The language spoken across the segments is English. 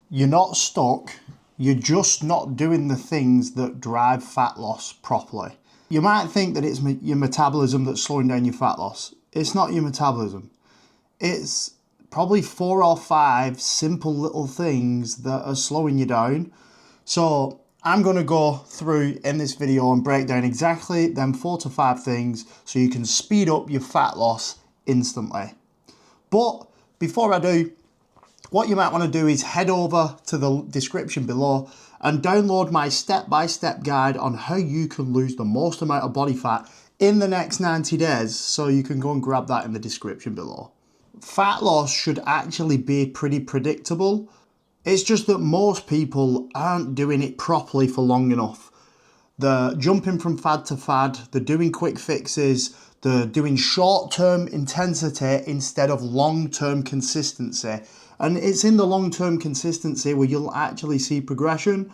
You're not stuck, you're just not doing the things that drive fat loss properly. You might think that it's your metabolism that's slowing down your fat loss. It's not your metabolism. It's probably 4 or 5 simple little things that are slowing you down. So I'm going to go through in this video and break down exactly them 4 to 5 things so you can speed up your fat loss instantly. But before I do, what you might want to do is head over to the description below and download my step-by-step guide on how you can lose the most amount of body fat in the next 90 days. So you can go and grab that in the description below. Fat loss should actually be pretty predictable. It's just that most people aren't doing it properly for long enough. They're jumping from fad to fad, they're doing quick fixes, they're doing short-term intensity instead of long-term consistency. And it's in the long-term consistency where you'll actually see progression.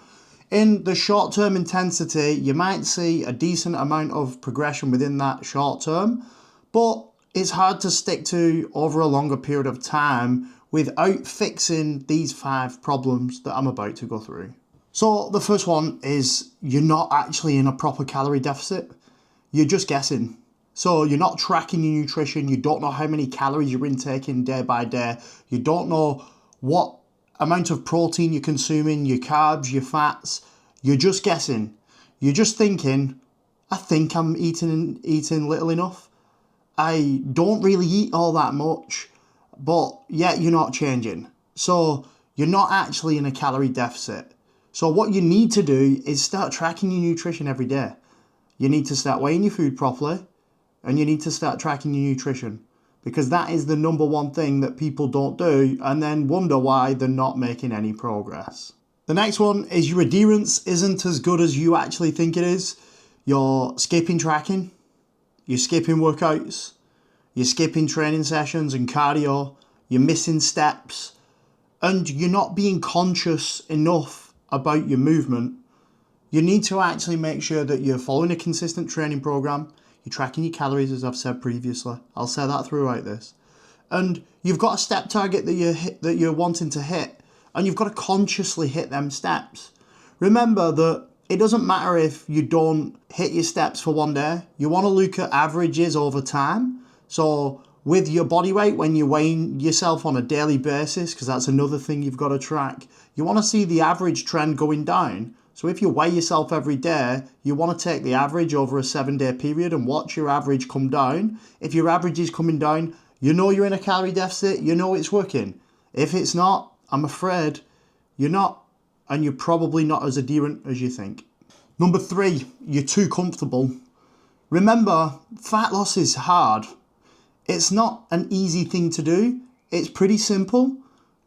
In the short-term intensity, you might see a decent amount of progression within that short term, but it's hard to stick to over a longer period of time without fixing these 5 problems that I'm about to go through. So the first one is you're not actually in a proper calorie deficit. You're just guessing. So you're not tracking your nutrition. You don't know how many calories you're intaking day by day. You don't know what amount of protein you're consuming, your carbs, your fats. You're just guessing. You're just thinking, I think I'm eating little enough. I don't really eat all that much, but yet you're not changing. So you're not actually in a calorie deficit. So what you need to do is start tracking your nutrition every day. You need to start weighing your food properly, and you need to start tracking your nutrition, because that is the number one thing that people don't do and then wonder why they're not making any progress. The next one is your adherence isn't as good as you actually think it is. You're skipping tracking, you're skipping workouts, you're skipping training sessions and cardio, you're missing steps, and you're not being conscious enough about your movement. You need to actually make sure that you're following a consistent training program. You're tracking your calories, as I've said previously. I'll say that throughout this. And you've got a step target that you're wanting to hit, and you've got to consciously hit them steps. Remember that it doesn't matter if you don't hit your steps for one day. You want to look at averages over time. So with your body weight, when you're weighing yourself on a daily basis, because that's another thing you've got to track, you want to see the average trend going down. So if you weigh yourself every day, you want to take the average over a 7-day period and watch your average come down. If your average is coming down, you know you're in a calorie deficit, you know it's working. If it's not, I'm afraid you're not, and you're probably not as adherent as you think. Number 3, you're too comfortable. Remember, fat loss is hard. It's not an easy thing to do. It's pretty simple.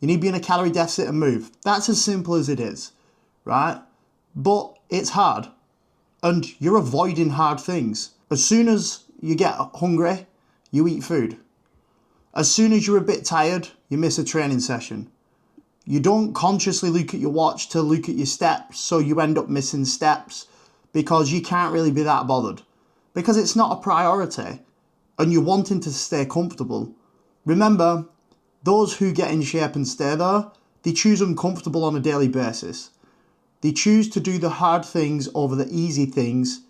You need to be in a calorie deficit and move. That's as simple as it is, right? But it's hard, and you're avoiding hard things. As soon as you get hungry, you eat food. As soon as you're a bit tired, you miss a training session. You don't consciously look at your watch to look at your steps, so you end up missing steps because you can't really be that bothered. Because it's not a priority, and you're wanting to stay comfortable. Remember, those who get in shape and stay there, they choose uncomfortable on a daily basis. They choose to do the hard things over the easy things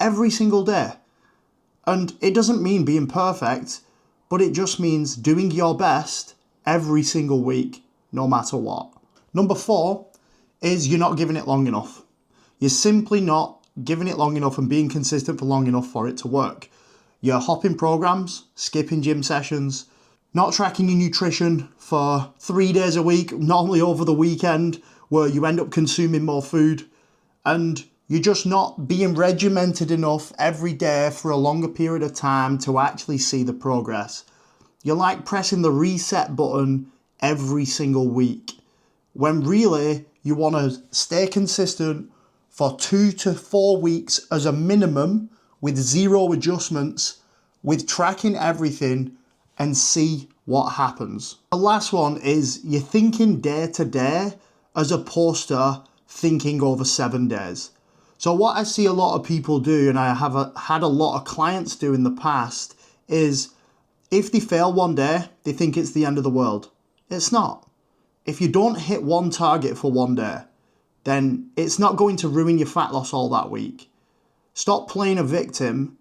every single day. And it doesn't mean being perfect, but it just means doing your best every single week, no matter what. Number 4 is you're not giving it long enough. You're simply not giving it long enough and being consistent for long enough for it to work. You're hopping programs, skipping gym sessions, not tracking your nutrition for 3 days a week, normally over the weekend, where you end up consuming more food, and you're just not being regimented enough every day for a longer period of time to actually see the progress. You're like pressing the reset button every single week, when really you want to stay consistent for 2 to 4 weeks as a minimum with 0 adjustments, with tracking everything and see what happens. The last one is you're thinking day to day as opposed to thinking over 7 days. So what I see a lot of people do, and I have had a lot of clients do in the past, is if they fail one day, they think it's the end of the world. It's not. if you don't hit one target for one day, then it's not going to ruin your fat loss all that week. Stop playing a victim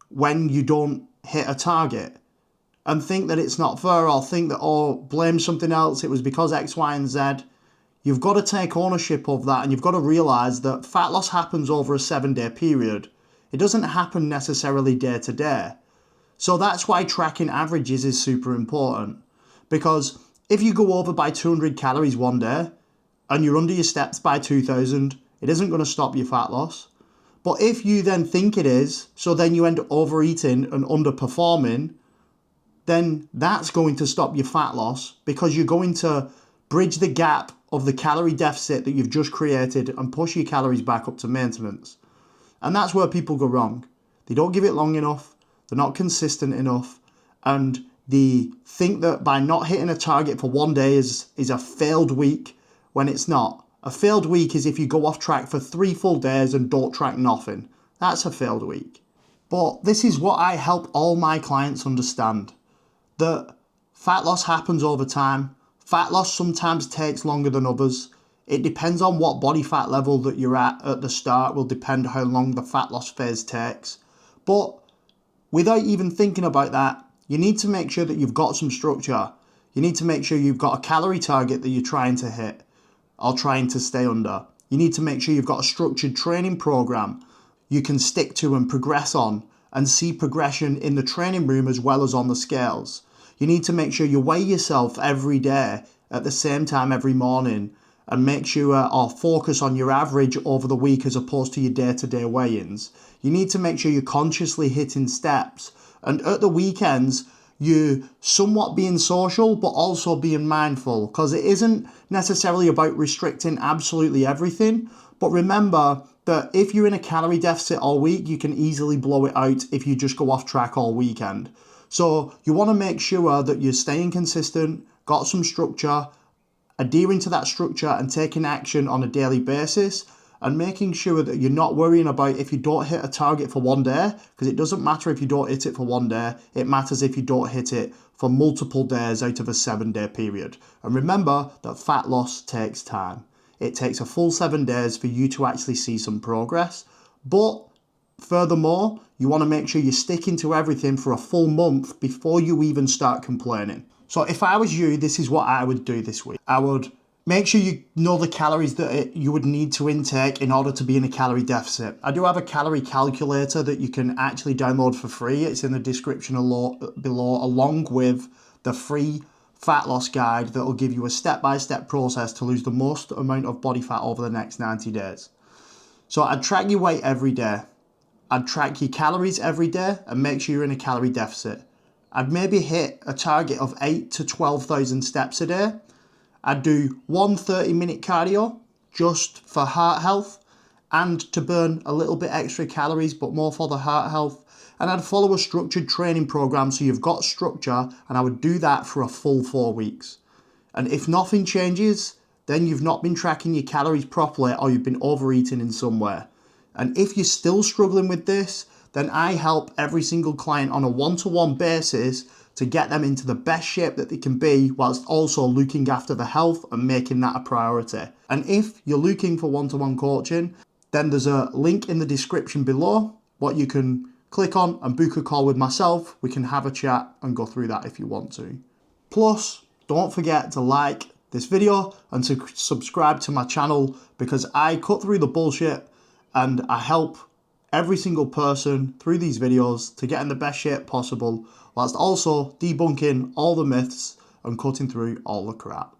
when you don't hit a target and think that it's not fair, or think that, oh, blame something else, it was because X, Y, and Z. You've got to take ownership of that, and you've got to realise that fat loss happens over a 7-day period. It doesn't happen necessarily day to day. So that's why tracking averages is super important. Because if you go over by 200 calories one day and you're under your steps by 2000, it isn't going to stop your fat loss. But if you then think it is, so then you end up overeating and underperforming, then that's going to stop your fat loss, because you're going to bridge the gap of the calorie deficit that you've just created and push your calories back up to maintenance. And that's where people go wrong. They don't give it long enough, they're not consistent enough, and they think that by not hitting a target for one day is a failed week, when it's not. A failed week is if you go off track for 3 full days and don't track nothing. That's a failed week. But this is what I help all my clients understand. That fat loss happens over time. Fat loss sometimes takes longer than others. It depends on what body fat level that you're at the start, will depend how long the fat loss phase takes. But without even thinking about that, you need to make sure that you've got some structure. You need to make sure you've got a calorie target that you're trying to hit or trying to stay under. You need to make sure you've got a structured training program you can stick to and progress on, and see progression in the training room as well as on the scales. You need to make sure you weigh yourself every day at the same time every morning, and make sure or focus on your average over the week as opposed to your day-to-day weigh-ins. You need to make sure you're consciously hitting steps, and at the weekends you somewhat being social but also being mindful, because it isn't necessarily about restricting absolutely everything. But remember that if you're in a calorie deficit all week, you can easily blow it out if you just go off track all weekend. So you want to make sure that you're staying consistent, got some structure, adhering to that structure and taking action on a daily basis, and making sure that you're not worrying about if you don't hit a target for one day, because it doesn't matter if you don't hit it for one day, it matters if you don't hit it for multiple days out of a 7-day period. And remember that fat loss takes time. It takes a full 7 days for you to actually see some progress. But furthermore, you want to make sure you're sticking to everything for a full month before you even start complaining. So if I was you, this is what I would do this week. I would make sure you know the calories that you would need to intake in order to be in a calorie deficit. I do have a calorie calculator that you can actually download for free. It's in the description below, along with the free fat loss guide that will give you a step-by-step process to lose the most amount of body fat over the next 90 days. So I'd track your weight every day. I'd track your calories every day and make sure you're in a calorie deficit. I'd maybe hit a target of 8,000 to 12,000 steps a day. I'd do 1 30-minute cardio just for heart health and to burn a little bit extra calories, but more for the heart health. And I'd follow a structured training program so you've got structure, and I would do that for a full 4 weeks. And if nothing changes, then you've not been tracking your calories properly, or you've been overeating in some way. And if you're still struggling with this, then I help every single client on a one-to-one basis to get them into the best shape that they can be, whilst also looking after the health and making that a priority. And if you're looking for one-to-one coaching, then there's a link in the description below what you can click on and book a call with myself. We can have a chat and go through that if you want to. Plus, don't forget to like this video and to subscribe to my channel, because I cut through the bullshit and I help every single person through these videos to get in the best shape possible, whilst also debunking all the myths and cutting through all the crap.